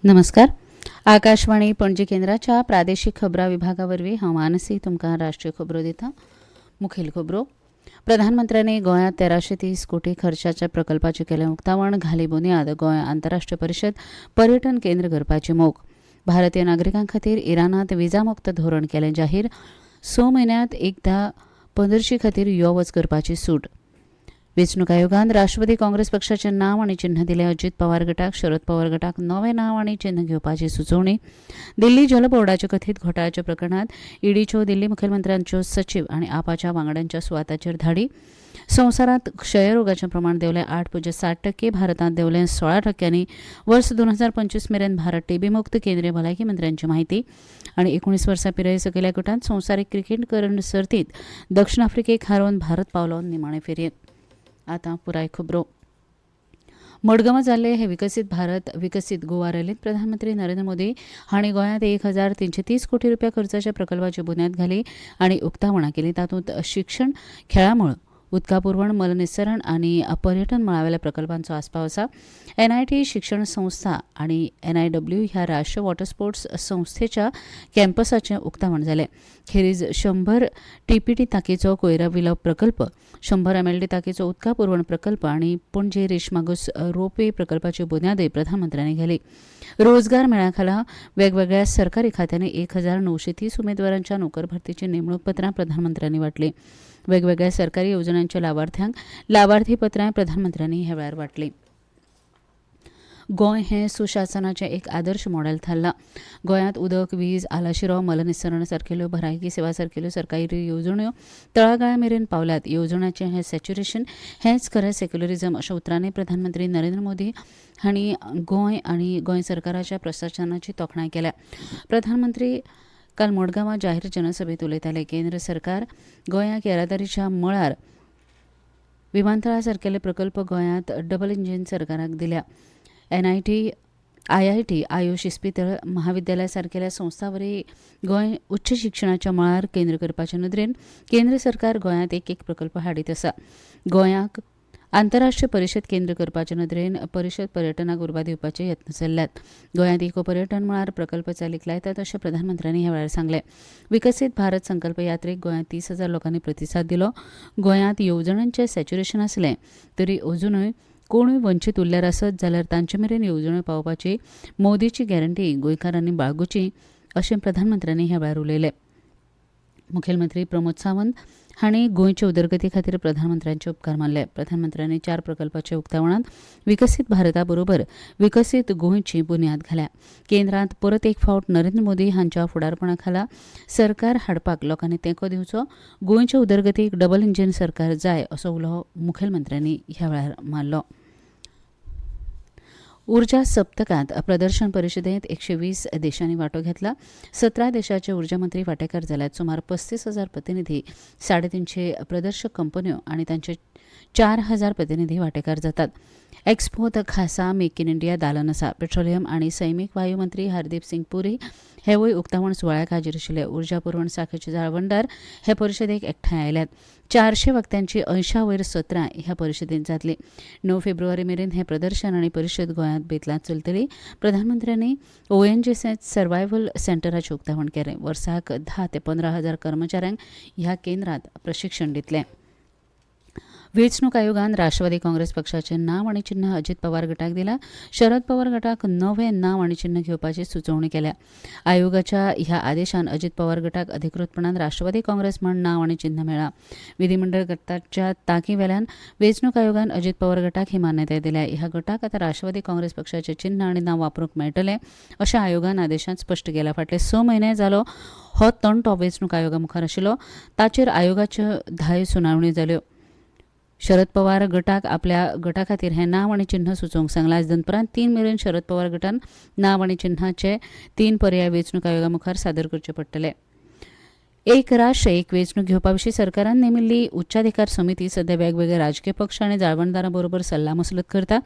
नमस्कार. आकाशवाणी पणजी केंद्राच्या प्रादेशीक खबरां विभागावरवीं हांव मानसी तुमकां राष्ट्रीय खबरो दिता. मुखेल खबरो. प्रधानमंत्र्यांनी गोंयांत 1330 कोटी खर्चाच्या प्रकल्पाचें केलें उक्तावण. घाली बुन्याद. गोंय आंतरराष्ट्रीय परिशद पर्यटन केंद्र करपाची मोख. भारतीय नागरिकां खातीर इराणांत विजा मुक्त धोरण केलें जाहीर. 6 म्हयन्यांत एकदां पंदरशी खातीर यो वच करपाची सूट. वेंचणूक आयोगान राष्ट्रवादी काँग्रेस पक्षाचें नांव आनी चिन्ह दिलें. अजित पवार गटाक शरद पवार गटाक नवें नांव आनी चिन्ह घेवपाची सुचोवणी. दिल्ली जल बोर्डाच्या कथीत घोटाळ्याच्या प्रकरणांत ईडीच्यो दिल्ली मुखेलमंत्र्यांच्यो सचीव आनी आपाच्या वांगड्यांच्या सुवाताचेर धाडी. संवसारांत क्षयरोगाचें प्रमाण देंवलें 8.7%, भारतांत देंवलें 16%. वर्स 2025 मेरेन भारत टीबी मुक्त. केंद्रीय भलायकी मंत्र्यांची माहिती. आनी 19 वर्सां पिराये सकयल्या गटांत संवसारीक क्रिकेट करंड सर्तींत दक्षिण आफ्रिकेक हारोवन भारत पावलो निमाणे फेरयेंत. आतां पुराय खबरो. मडगांवां जाल्ले हे विकसीत भारत विकसीत गोवा रॅलींत प्रधानमंत्री नरेंद्र मोदी हांणी गोंयांत 1330 कोटी रुपया खर्चाच्या प्रकल्पाची बुन्याद घाली आनी उक्तावणां केलीं. तातूंत शिक्षण, खेळामळ, उदका पुरवण, मलनिस्सरण आनी पर्यटन मळावेल्या प्रकल्पांचो आस्पाव आसा. एनआयटी शिक्षण संस्था आनी एनआयडब्ल्यू ह्या राष्ट्रीय वॉटर स्पोर्ट्स संस्थेच्या कॅम्पसाचें उक्तावण जालें. खेरीज 100 टीपीटी तांकीचो कोयरा विलो प्रकल्प, 100 एमएलडी तांकीचो उदका पुरवण प्रकल्प आनी पणजे रेशमागूस रोपवे प्रकल्पाची बुन्यादय प्रधानमंत्र्यांनी घाली. रोजगार मेळ्या खाला वेगवेगळ्या सरकारी खात्यांनी 1930 उमेदवारांच्या नोकर भरतीची नेमणूक पत्रां प्रधानमंत्र्यांनी वाटली. वेगवेगळ्या सरकारी येवजण्यांच्या लावार्थ्यांक लावार्थी पत्रांय प्रधानमंत्र्यांनी ह्या वेळार वाटली. गोंय हें सुशासनाचें एक आदर्श मॉडेल थारलां. गोंयांत उदक, वीज, आलाशिरो, मलनिस्सरण सारकेल्यो भलायकी सेवा सारकेल्यो सरकारी येवजण्यो तळागाळा मेरेन पावल्यात. येवजण्यांचें हें सॅच्युरेशन हेंच खरें सेक्युलरिझम अशा उतरांनी प्रधानमंत्री नरेंद्र मोदी हांणी गोंय आनी गोंय सरकाराच्या प्रशासनाची तोखणाय केल्या. प्रधानमंत्री काल मडगांवां जाहीर जनसभेत उलयताले. केंद्र सरकार गोंयाक येरादारीच्या मळार विमानतळा सारकेले प्रकल्प गोंयांत डबल इंजीन सरकाराक दिल्या. एनआयटी, आयआयटी, आयुश इस्पितळ, महाविद्यालय सारकेल्या संस्थांवरवीं गोंय उच्च शिक्षणाच्या मळार केंद्र करपाचे नदरेन केंद्र सरकार गोंयांत एक प्रकल्प हाडीत आसा. गोंयाक आंतरराष्ट्रीय परिशद केंद्र करपाचे नदरेन परिशद पर्यटनाक उर्बा दिवपाचे यत्न चल्ल्यात. गोंयांत इको पर्यटन मळार प्रकल्प चालीक लायतात अशें प्रधानमंत्र्यांनी ह्या वेळार सांगलें. विकसीत भारत संकल्प यात्रेक गोंयांत 30,000 लोकांनी प्रतिसाद दिलो. गोंयांत येवजण्यांचें सॅच्युरेशन आसलें तरी अजूनय कोणूय वंचीत उरल्यार आसत जाल्यार तांचे मेरेन येवजण्यो पावोवपाची मोदीची गॅरंटी गोंयकारांनी बाळगुची अशें प्रधानमंत्र्यांनी ह्या वेळार उलयलें. मुखेलमंत्री प्रमोद सावंत हांणी गोंयचे उदरगती खातीर प्रधानमंत्र्यांचे उपकार मानले. प्रधानमंत्र्यांनी 4 प्रकल्पाच्या उक्तावणांत विकसीत भारता बरोबर विकसीत गोंयची बुन्याद घाल्या. केंद्रांत परत एक फावट नरेंद्र मोदी हांच्या फुडारपणा खाला सरकार हाडपाक लोकांनी तेंको दिवचो. गोंयच्या उदरगतीक डबल इंजीन सरकार जाय असो उलो मुखेलमंत्र्यांनी ह्या वेळार मारलो. उर्जा सप्तकांत प्रदर्शन परिशदेंत 120 देशांनी वांटो घेतला. 17 देशाचे उर्जा मंत्री वांटेकार जाल्यात. सुमार 35,000 प्रतिनिधी, 350 प्रदर्शक कंपन्यो आनी तांचे 4,000 प्रतिनिधी वांटेकार जातात. एक्स्पोत खासा मेक इन इंडिया दालन आसा. पेट्रोलियम आनी सैमीक वायू मंत्री हरदीप सिंग पुरी हेवूय उक्तावण सुवाळ्याक हाजीर आशिल्ले. उर्जा पुरवण शाखेचे जाळवणदार हे परिशदेक एकठांय आयल्यात. 400 वक्त्यांची 80 वयर सत्रां ह्या परिशदेंत जातली. 9 फेब्रुवारी मेरेन हे प्रदर्शन आनी परिशद गोंयांत बेतलांत चलतली. प्रधानमंत्र्यांनी ओएनजीसी सर्वायवल सेंटराचें उक्तावण केलें. वर्साक 10 ते 15,000 कर्मचाऱ्यांक ह्या केंद्रांत प्रशिक्षण दितलें. वेंचणूक आयोगान राष्ट्रवादी काँग्रेस पक्षाचें नांव आनी चिन्ह अजित पवार गटाक दिलां. शरद पवार गटाक नवें नांव आनी चिन्ह घेवपाची सुचोवणी केल्या. आयोगाच्या ह्या आदेशान अजित पवार गटाक अधिकृतपणान राष्ट्रवादी काँग्रेस म्हण नांव आनी चिन्ह मेळ्ळां. विधिमंडळ गटाच्या तांकी वेल्यान वेंचणूक आयोगान अजित पवार गटाक ही मान्यताय दिल्या. ह्या गटाक आतां राष्ट्रवादी काँग्रेस पक्षाचें चिन्ह आनी नांव वापरूंक मेळटलें अशें आयोगान आदेशांत स्पश्ट केलां. फाटले 6 म्हयने जालो हो तंटो वेंचणूक आयोगा मुखार आशिल्लो. ताचेर आयोगाच्यो 10 सुनावण्यो जाल्यो. शरद पवार गटाक आपल्या गटा खातीर हें नांव आनी चिन्ह सुचोवंक सांगलां. आज दनपरांत 3 मेरेन शरद पवार गटान नांव आनी चिन्हाचे 3 पर्याय वेंचणूक आयोगा मुखार सादर करचे पडटले. एक राष्ट्र एक वेंचणूक घेवपा विशीं सरकारान नेमिल्ली उच्चाधिकार समिती सध्या वेगवेगळे राजकीय पक्ष आनी जाळवणदारां बरोबर सल्ला मसलत करता.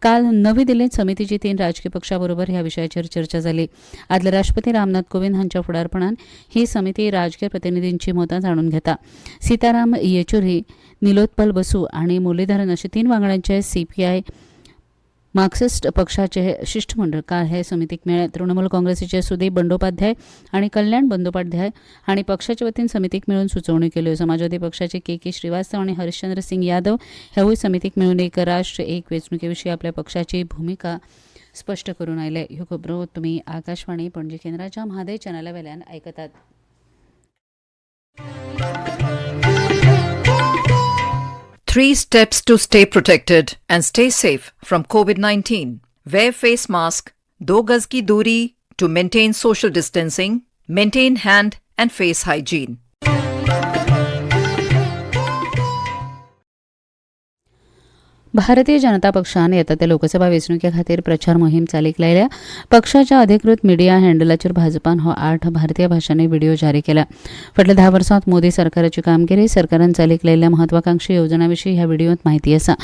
काल नवी दिल्लींत समितीची 3 राजकीय पक्षां बरोबर ह्या विशयाचेर चर्चा जाली. आदले राष्ट्रपती रामनाथ कोविंद हांच्या फुडारपणान ही समिती राजकीय प्रतिनिधींची मतां जाणून घेता. सीताराम येचुरी, निलोत्पल बसू आनी मुरलीधरन अशे 3 वांगड्यांचे सीपीआय मार्क्सिस्ट पक्षाचे शिष्टमंडळ काल हे समितीक मेळ्ळे. तृणमूल काँग्रेसीचे सुदीप बंडोपाध्याय आणि कल्याण बंदोपाध्याय हांणी पक्षाचे वतीन समितीक मेळून सुचोवण्यो केल्यो. समाजवादी पक्षाचे के श्रीवास्तव आणि हरिश्चंद्र सिंग यादव हेवूय समितीक मेळून एक राष्ट्र एक वेंचणुके विशीं आपल्या पक्षाची भूमिका स्पश्ट करून आयले. ह्यो खबरो तुमी आकाशवाणी पणजी केंद्राच्या म्हादय चॅनला वेल्यान आयकतात. Three steps to stay protected and stay safe from COVID-19. Wear face mask, 2 gaz ki duri to maintain social distancing, maintain hand and face hygiene. Bharatiya Janata पक्षान येता त्या लोकसभा वेंचणुके खातीर प्रचार मोहीम चालीक लायल्या. पक्षाच्या अधिकृत मिडिया हँडलाचेर भाजपान हो 8 भारतीय भाशांनी व्हिडिओ जारी केला. फाटल्या 10 वर्सांत मोदी सरकाराची कामगिरी, सरकारान चालीक लायिल्ल्या म्हत्वाकांक्षी येवजणां विशीं ह्या व्हिडिओंत म्हायती आसा.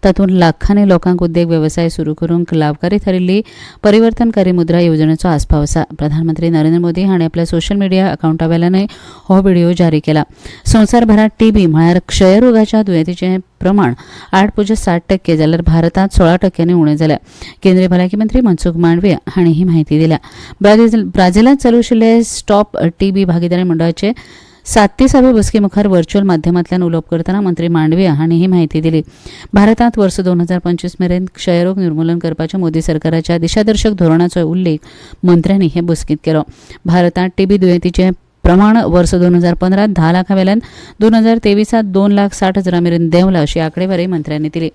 तातूंत लाखांनी लोकांक उद्देग वेवसाय सुरू करूंक लाभकारी थारिल्ली परिवर्तनकारी मुद्रा येवजणेचो आस्पाव आसा. प्रधानमंत्री नरेंद्र मोदी हांणी आपल्या सोशल मिडिया अकावंटावेल्यानय हो व्हिडिओ जारी केला. संवसारभरात टीबी म्हळ्यार क्षयरोगाच्या दुयेंतीचें प्रमाण 8.7% जाल्यार भारतांत 16% उणें जाल्या. केंद्रीय भलायकी मंत्री मनसुख मांडवीय हांणी ही म्हायती दिल्या. ब्राझीलांत चालू आशिल्ले स्टॉप टीबी भागीदारी मंडळाचे 37वे बसके मुखार व्हर्च्युअल माध्यमांतल्यान उलोवप करतना मंत्री मांडवीय हांणी ही म्हायती दिली. भारतांत वर्स 2025 मेरेन क्षयरोग निर्मुलन करपाच्या मोदी सरकाराच्या दिशादर्शक धोरणाचो उल्लेख मंत्र्यांनी हे बसकेंत केलो. भारतांत टीबी दुयेंतीचें प्रमाण वर्स 2015 10 लाखांवेल्यान 2023 2,60,000 मेरेन देंवला अशी आंकडेवारी मंत्र्यांनी दिली.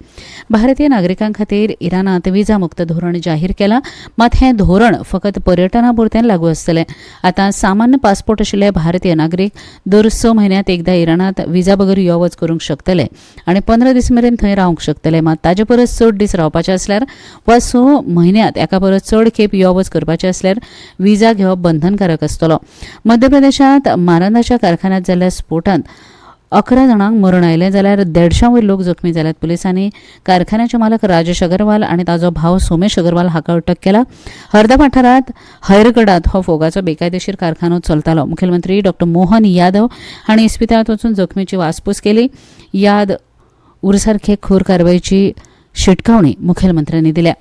भारतीय नागरिकां खातीर इराणांत विजा मुक्त धोरण जाहीर केलां, मात हें धोरण फकत पर्यटना पुरतें लागू आसतलें. आतां सामान्य पासपोर्ट आशिल्ले भारतीय नागरीक दर 6 म्हयन्यांत एकदां इराणांत विजा बगर यो वच करूंक शकतले आनी 15 दीस मेरेन थंय रावंक शकतले. मात ताचे परस चड दीस रावपाचे आसल्यार वा 6 म्हयन्यांत एका परस चड खेप यो वच करपाचे आसल्यार विजा घेवप बंधनकारक आसतलो. मध्य प्रदेशांत मारंदाच्या कारखान्यांत जाल्ल्या स्फोटांत 11 जाणांक मरण आयलें जाल्यार 150 वयर लोक जखमी जाल्यात. पुलिसांनी कारखान्याचे मालक राजेश अगरवाल आनी ताचो भाव सोमेश अगरवाल हाका अटक केला. हरदा वाठारांत हैरगडात हो फोगाचो बेकायदेशीर कारखानो चलतालो. मुखेलमंत्री डॉ मोहन यादव हांणी इस्पितळांत वचून जखमीची वासपूस केली. याद उरसारखे खोर कारवायेची शिटकावणी मुखेलमंत्र्यांनी दिल्या.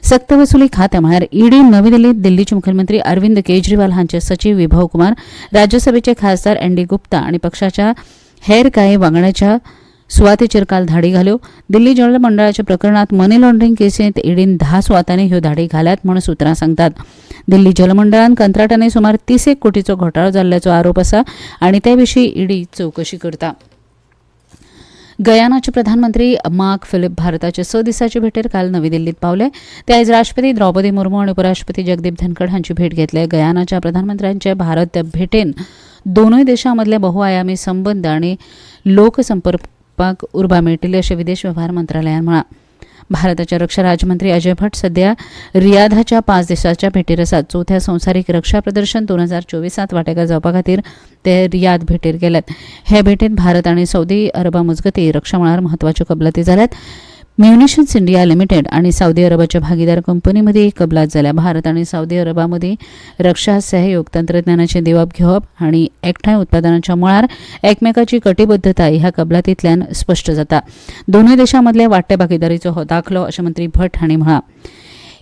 सक्तवसुली खातें म्हळ्यार ईडी नवी दिल्लींत दिल्लीचे मुखेलमंत्री अरविंद केजरीवाल हांचे सचीव विभव कुमार, राज्यसभेचे खासदार एनडी गुप्ता आनी पक्षाच्या हेर कांय वांगड्याच्या सुवातेचेर काल धाडी घाल्यो. दिल्ली जल मंडळाच्या प्रकरणांत मनी लॉन्ड्रींग केसींत ईडीन 10 सुवातांनी ह्यो धाडी घाल्यात म्हूण सुत्रां सांगतात. दिल्ली जलमंडळान कंत्राटांनी सुमार 30 कोटीचो घोटाळो जाल्ल्याचो आरोप आसा आनी ते विशीं ईडी चवकशी करता. गयानाचे प्रधानमंत्री मार्क फिलिप भारताचे 6 दिसाचे भेटेर काल नवी दिल्लीत पावले. ते आयज राष्ट्रपती द्रौपदी मुर्मू आनी उपराष्ट्रपती जगदीप धनखड हांची भेट घेतले. गयानाच्या प्रधानमंत्र्यांचे भारत भेटेन दोनूय देशां मदले बहुआयामी संबंद आनी लोकसंपर्काक उर्बा मेळटली अशें विदेश वेव्हार मंत्रालयान म्हळां. भारताचे रक्षा राज्यमंत्री अजय भट्ट सध्या रियाधाच्या 5 दिसांच्या भेटीर आसात. 4थ्या संवसारीक रक्षा प्रदर्शन 2024 वांटेकार जावपा खातीर ते रियाद भेटेर गेल्यात. हे भेटेंत भारत आनी सौदी अरबा मजगतीं रक्षा मळार म्हत्वाच्यो कबलाती जाल्यात. म्युनिशन्स इंडिया लिमिटेड आनी सौदी अरबाच्या भागीदार कंपनी मदीं कबलात जाल्या. भारत आनी सौदी अरबा मदीं रक्षा सहयोग, तंत्रज्ञानाचें दिवप घेवप आनी एकठांय उत्पादनाच्या मळार एकमेकाची कटिबद्धताय ह्या कबलातींतल्यान स्पश्ट जाता. दोनूय देशां मदले वाडटे भागीदारीचो हो दाखलो अशें मंत्री भट्ट हांणी म्हळां.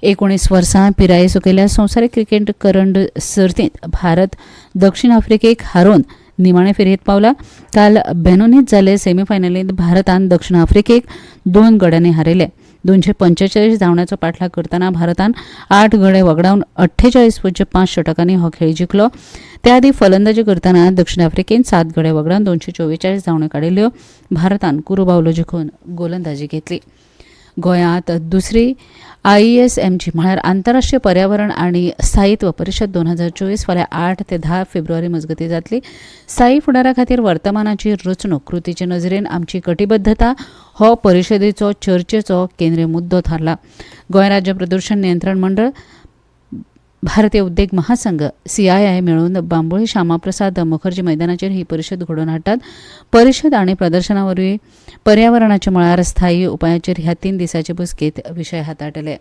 19 वर्सां पिराये चुकयल्ल्या संवसारीक क्रिकेट करंड सर्तींत भारत दक्षिण आफ्रिकेक हारोवन निमाणे फेरयेंत पावला. काल बेनोनीत जाल्ले सेमीफायनलींत भारतान दक्षिण आफ्रिकेक 2 गड्यांनी हारयले. 245 धांवड्याचो पाठलाग करतना भारतान 8 गडे वगडावन 48.5 षटकांनी हो खेळ जिखलो. त्या आदी फलंदाजी करतना दक्षिण आफ्रिकेन 7 गडे वगडावन 244 धांवड्यो काडिल्ल्यो. भारतान कुरू बावलो जिखून गोलंदाजी घेतली. गोंयांत दुसरी ISMची म्हळ्यार आंतरराष्ट्रीय पर्यावरण आनी स्थायित्व परिशद 2024 फाल्यां 8 ते 10 फेब्रुवारी मजगतीं जातली. स्थायी फुडारा खातीर वर्तमानाची रचणूक कृतीचे नजरेन आमची कटिबद्धता हो परिशदेचो चर्चेचो केंद्रीय मुद्दो थारला. गोंय राज्य प्रदूषण नियंत्रण मंडळ, भारतीय उद्देग महासंघ CII मेळून बांबोळी श्यामाप्रसाद मुखर्जी मैदानाचेर ही परिशद घडोवन हाडटात. परिशद आनी प्रदर्शना वरवीं पर्यावरणाच्या मळार स्थायी उपायाचेर ह्या 3 दिसांचे बसकेंत विशय हाताळटले.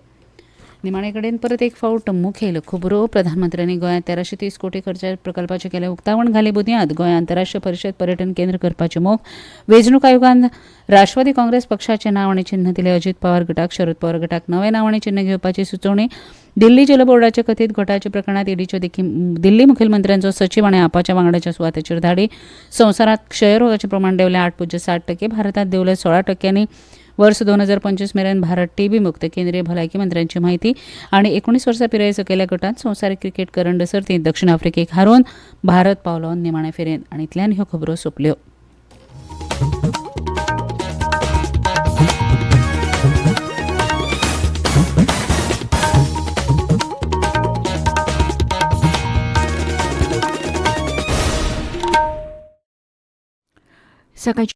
निमाणे कडेन परत एक फावट मुखेल खबरो. प्रधानमंत्र्यांनी गोंयांत 1330 कोटी खर्चा प्रकल्पाचे केले उक्तावण. घाले बुदयाद गोंयांत आंतरराष्ट्रीय परिशद पर्यटन केंद्र करपाचे मोख. वेंचणूक आयोगान राष्ट्रवादी काँग्रेस पक्षाचे नांव आनी चिन्ह दिले. अजित पवार गटाक शरद पवार गटाक नवे नांव आनी चिन्ह घेवपाची सुचोवणी. दिल्ली जल बोर्डाच्या कथीत घोटाळ्याच्या प्रकरणात ईडीच्यो दिल्ली मुखेलमंत्र्यांचो सचीव आनी आपाच्या वांगड्याच्या सुवातेचेर धाडी. संवसारांत क्षयरोगाचें प्रमाण देंवलें 8.7%. भारतांत देंवलें 16%. वर्स 2025 मेरेन भारत टीबी मुक्त. केंद्रीय भलायकी मंत्र्यांची म्हायती. आनी 19 वर्सां पिराये सकयल्या गटांत संवसारीक क्रिकेट करंड सर्तींत दक्षिण आफ्रिकेक हारोवन भारत पावलो निमाणे फेरयेंत. आनी इतल्यान ह्यो खबरो सोंपल्यो. सकाळची